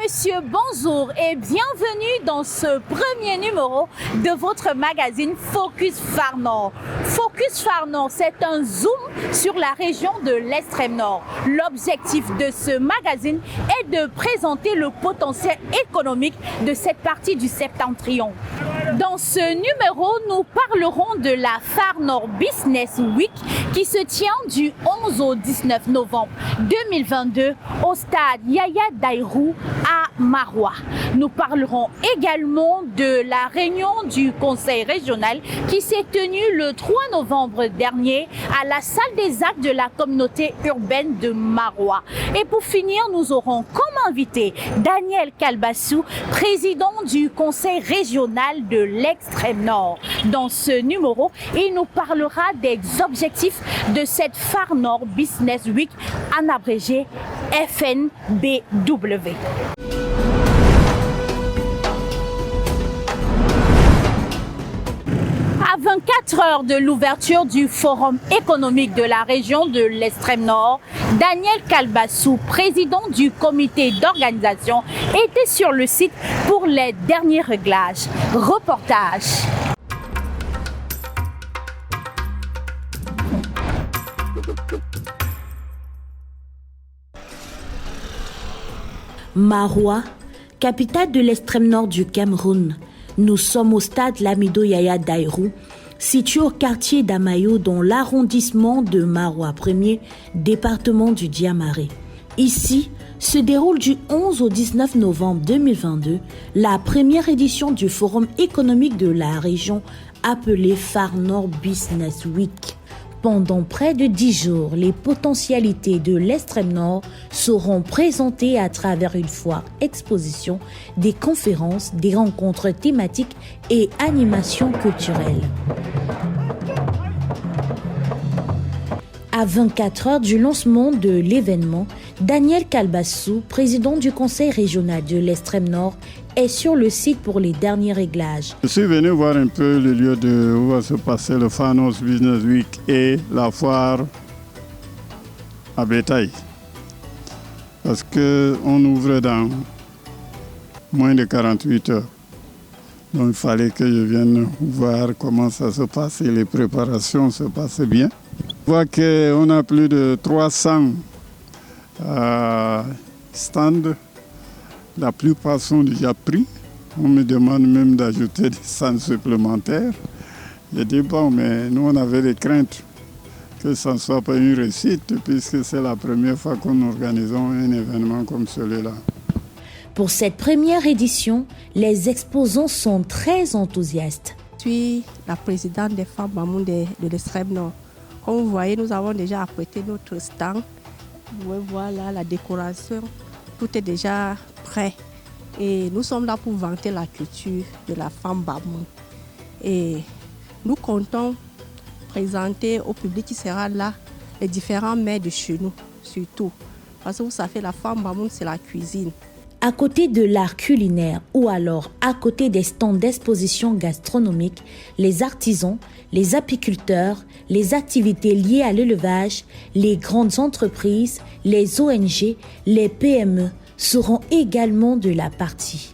Messieurs, bonjour et bienvenue dans ce premier numéro de votre magazine Focus Phare Nord. Focus Phare Nord, c'est un zoom sur la région de l'extrême nord. L'objectif de ce magazine est de présenter le potentiel économique de cette partie du septentrion. Dans ce numéro, nous parlerons de la Phare Nord Business Week qui se tient du 11 au 19 novembre 2022 au stade Yaya Daïrou à Maroua. Nous parlerons également de la réunion du conseil régional qui s'est tenue le 3 novembre dernier à la salle des actes de la communauté urbaine de Maroua. Et pour finir, nous aurons comme invité Daniel Kalbassou, président du conseil régional de l'extrême nord. Dans ce numéro, il nous parlera des objectifs de cette Phare Nord Business Week, en abrégé FNBW. À 24 heures de l'ouverture du Forum économique de la région de l'extrême nord, Daniel Kalbassou, président du comité d'organisation, était sur le site pour les derniers réglages. Reportage. Maroua, capitale de l'extrême nord du Cameroun. Nous sommes au stade Lamido Yaya Daïrou, situé au quartier d'Amayo dans l'arrondissement de Maroua 1er, département du Diamaré. Ici se déroule du 11 au 19 novembre 2022 la première édition du Forum économique de la région appelé Phare Nord Business Week. Pendant près de 10 jours, les potentialités de l'extrême nord seront présentées à travers une foire exposition, des conférences, des rencontres thématiques et animations culturelles. À 24 heures du lancement de l'événement, Daniel Kalbassou, président du conseil régional de l'extrême nord, est sur le site pour les derniers réglages. Je suis venu voir un peu le lieu où va se passer le Phare Nord Business Week et la foire à bétail. Parce qu'on ouvre dans moins de 48 heures. Donc il fallait que je vienne voir comment ça se passe et les préparations se passent bien. On voit qu'on a plus de 300 stands. La plupart sont déjà pris. On me demande même d'ajouter des stands supplémentaires. J'ai dit bon, mais nous on avait des craintes que ça ne soit pas une réussite puisque c'est la première fois que nous organisons un événement comme celui-là. Pour cette première édition, les exposants sont très enthousiastes. Je suis la présidente des femmes Bamoun de l'extrême nord. Comme vous voyez, nous avons déjà apprêté notre stand. Vous pouvez voir là la décoration, tout est déjà prêt. Et nous sommes là pour vanter la culture de la femme Bamoun. Et nous comptons présenter au public qui sera là les différents mets de chez nous, surtout. Parce que vous savez, la femme Bamoun, c'est la cuisine. À côté de l'art culinaire ou alors à côté des stands d'exposition gastronomique, les artisans, les apiculteurs, les activités liées à l'élevage, les grandes entreprises, les ONG, les PME seront également de la partie.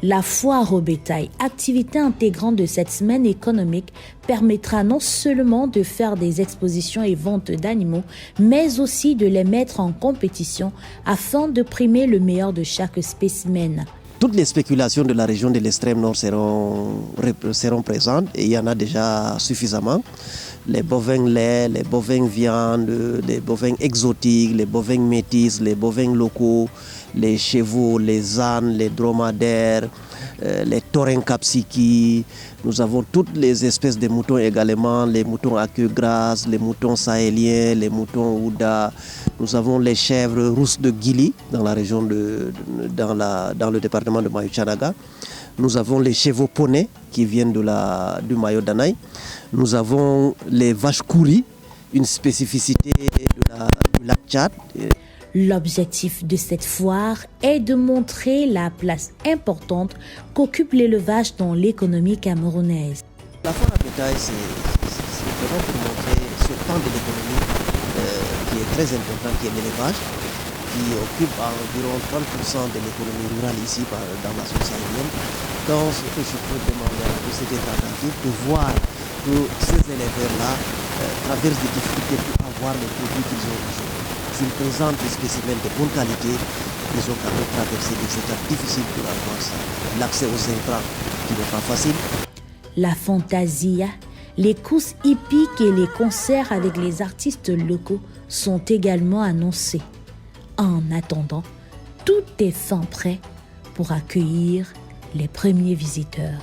La foire au bétail, activité intégrante de cette semaine économique, permettra non seulement de faire des expositions et ventes d'animaux, mais aussi de les mettre en compétition afin de primer le meilleur de chaque spécimen. Toutes les spéculations de la région de l'extrême nord seront présentes et il y en a déjà suffisamment. Les bovins laits, les bovins viande, les bovins exotiques, les bovins métis, les bovins locaux, les chevaux, les ânes, les dromadaires, les taurins capsiquis, nous avons toutes les espèces de moutons également, les moutons à queue grasse, les moutons sahéliens, les moutons ouda. Nous avons les chèvres rousses de Guili dans la région dans le département de Mayuchanaga. Nous avons les chevaux poneys qui viennent du Mayo Danaï. Nous avons les vaches kouris, une spécificité du lac Tchad. L'objectif de cette foire est de montrer la place importante qu'occupe l'élevage dans l'économie camerounaise. La foire à bétail, c'est vraiment pour montrer ce pan de l'économie qui est très important, qui est l'élevage, qui occupe environ 30% de l'économie rurale ici dans la zone sahélienne. Donc, ce que je peux demander à la société tentative, de voir que ces éleveurs-là traversent des difficultés pour avoir les produits qu'ils ont aujourd'hui. S'ils présentent des spécimens de bonne qualité, ils ont quand même traversé des étapes difficiles pour avoir ça. L'accès aux intrants qui n'est pas facile. La fantasia, les courses hippiques et les concerts avec les artistes locaux sont également annoncés. En attendant, tout est fin prêt pour accueillir les premiers visiteurs.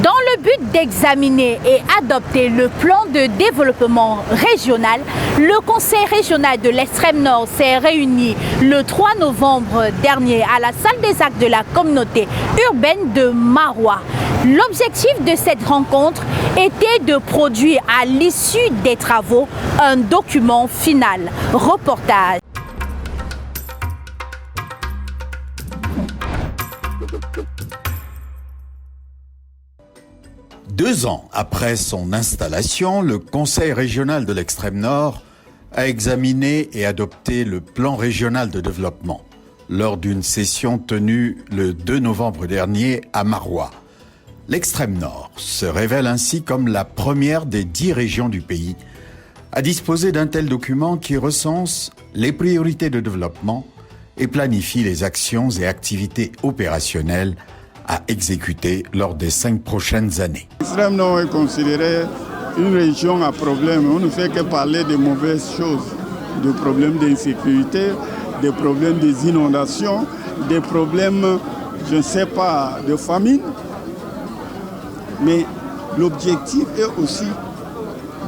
Dans le but d'examiner et adopter le plan de développement régional, le Conseil régional de l'Extrême Nord s'est réuni le 3 novembre dernier à la salle des actes de la communauté urbaine de Maroua. L'objectif de cette rencontre était de produire à l'issue des travaux un document final. Reportage. Deux ans après son installation, le Conseil régional de l'Extrême Nord a examiné et adopté le plan régional de développement lors d'une session tenue le 2 novembre dernier à Maroua. L'Extrême Nord se révèle ainsi comme la première des 10 régions du pays à disposer d'un tel document qui recense les priorités de développement et planifie les actions et activités opérationnelles à exécuter lors des 5 prochaines années. L'Extrême Nord est considéré une région à problème. On ne fait que parler de mauvaises choses, de problèmes d'insécurité, des problèmes des inondations, des problèmes, je ne sais pas, de famine. Mais l'objectif est aussi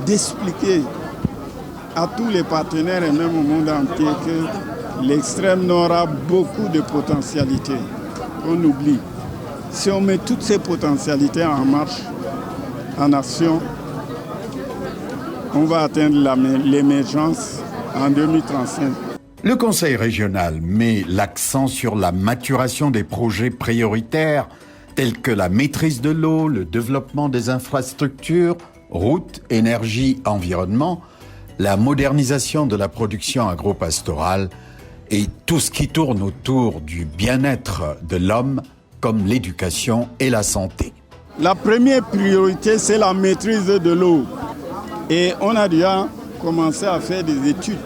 d'expliquer à tous les partenaires et même au monde entier que l'Extrême Nord a beaucoup de potentialités. On oublie. Si on met toutes ces potentialités en marche, en action, on va atteindre l'émergence en 2035. Le Conseil régional met l'accent sur la maturation des projets prioritaires tels que la maîtrise de l'eau, le développement des infrastructures, routes, énergie, environnement, la modernisation de la production agro-pastorale et tout ce qui tourne autour du bien-être de l'homme comme l'éducation et la santé. La première priorité, c'est la maîtrise de l'eau. Et on a déjà commencé à faire des études.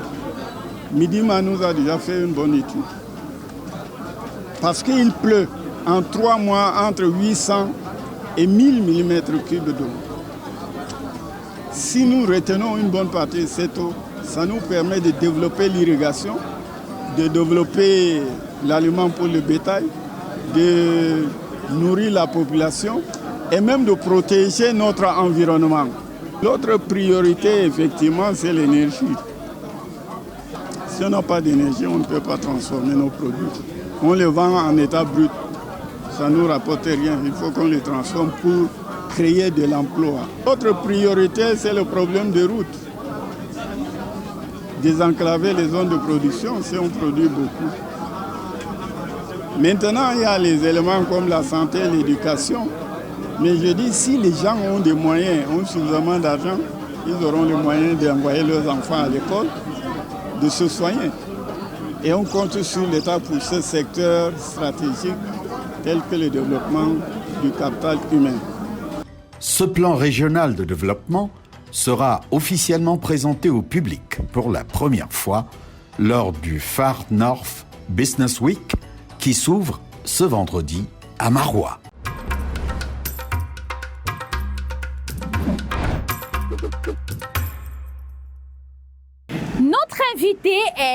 Midima nous a déjà fait une bonne étude. Parce qu'il pleut en 3 mois entre 800 et 1000 mm3 d'eau. Si nous retenons une bonne partie de cette eau, ça nous permet de développer l'irrigation, de développer l'aliment pour le bétail, de nourrir la population et même de protéger notre environnement. L'autre priorité, effectivement, c'est l'énergie. Si on n'a pas d'énergie, on ne peut pas transformer nos produits. On les vend en état brut. Ça ne nous rapporte rien. Il faut qu'on les transforme pour créer de l'emploi. L'autre priorité, c'est le problème des routes. Désenclaver les zones de production si on produit beaucoup. Maintenant, il y a les éléments comme la santé et l'éducation. Mais je dis, si les gens ont des moyens, ont suffisamment d'argent, ils auront les moyens d'envoyer leurs enfants à l'école, de se soigner. Et on compte sur l'État pour ce secteur stratégique tel que le développement du capital humain. Ce plan régional de développement sera officiellement présenté au public pour la première fois lors du Far North Business Week qui s'ouvre ce vendredi à Maroua.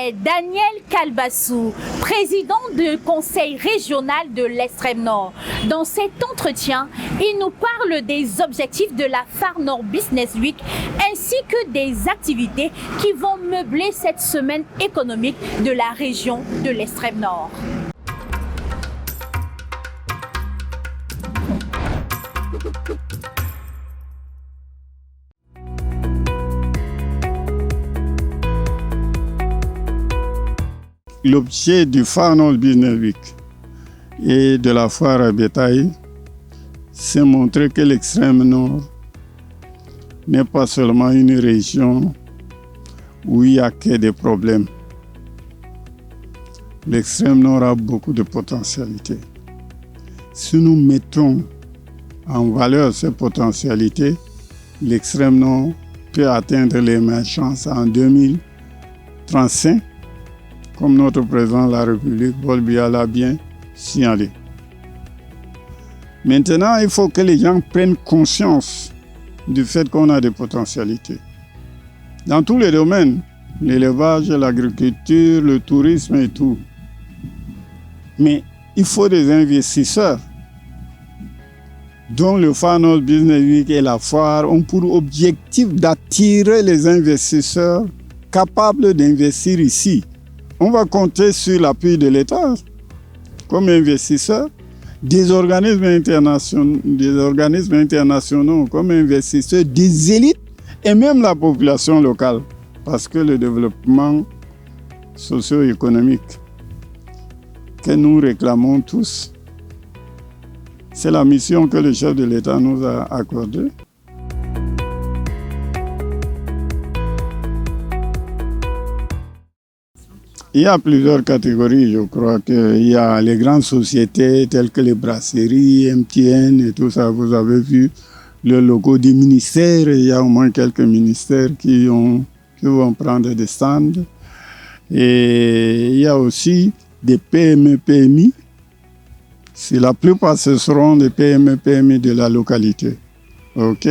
c'est Daniel Kalbassou, président du conseil régional de l'Extrême Nord. Dans cet entretien, il nous parle des objectifs de la Far Nord Business Week ainsi que des activités qui vont meubler cette semaine économique de la région de l'Extrême Nord. L'objet du Far Nord Business Week et de la foire à bétail, c'est montrer que l'Extrême Nord n'est pas seulement une région où il n'y a que des problèmes. L'Extrême Nord a beaucoup de potentialités. Si nous mettons en valeur ces potentialités, l'Extrême Nord peut atteindre l'émergence en 2035, comme notre président de la République, Paul Biya, l'a bien signalé. Maintenant, il faut que les gens prennent conscience du fait qu'on a des potentialités. Dans tous les domaines, l'élevage, l'agriculture, le tourisme et tout. Mais il faut des investisseurs dont le Far Nord Business Week et la foire ont pour objectif d'attirer les investisseurs capables d'investir ici. On va compter sur l'appui de l'État comme investisseurs, des organismes internationaux comme investisseurs, des élites et même la population locale. Parce que le développement socio-économique que nous réclamons tous, c'est la mission que le chef de l'État nous a accordée. Il y a plusieurs catégories, je crois qu'il y a les grandes sociétés telles que les brasseries, MTN et tout ça. Vous avez vu le logo des ministères, il y a au moins quelques ministères qui vont prendre des stands. Et il y a aussi des PME, PMI. La plupart, ce seront des PME, PMI de la localité. OK?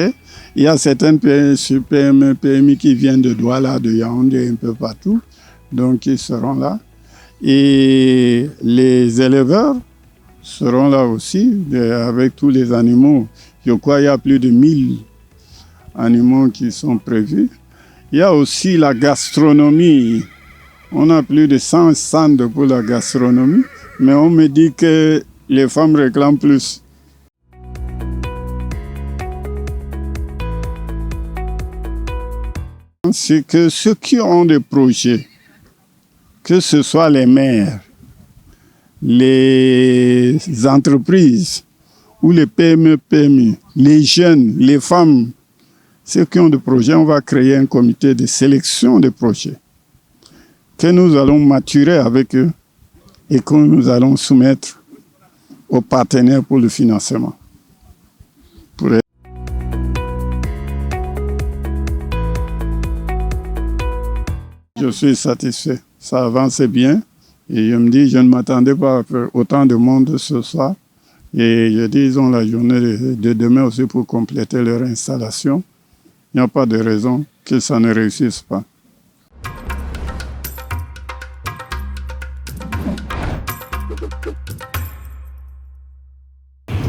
Il y a certaines PME, PMI qui viennent de Douala, de Yaoundé, un peu partout. Donc, ils seront là. Et les éleveurs seront là aussi, avec tous les animaux. Je crois qu'il y a plus de 1000 animaux qui sont prévus. Il y a aussi la gastronomie. On a plus de 100 stands pour la gastronomie, mais on me dit que les femmes réclament plus. C'est que ceux qui ont des projets, que ce soit les maires, les entreprises ou les PME, PMI, les jeunes, les femmes, ceux qui ont des projets, on va créer un comité de sélection des projets que nous allons maturer avec eux et que nous allons soumettre aux partenaires pour le financement. Je suis satisfait. Ça avance bien. Et je me dis, je ne m'attendais pas à faire autant de monde ce soir. Et je dis, ils ont la journée de demain aussi pour compléter leur installation. Il n'y a pas de raison que ça ne réussisse pas.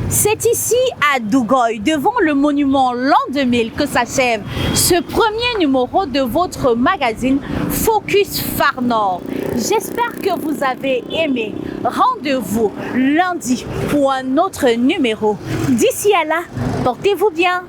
C'est ici à Dougoy, devant le monument l'an 2000, que s'achève ce premier numéro de votre magazine Focus Far Nord. J'espère que vous avez aimé. Rendez-vous lundi pour un autre numéro. D'ici à là, portez-vous bien.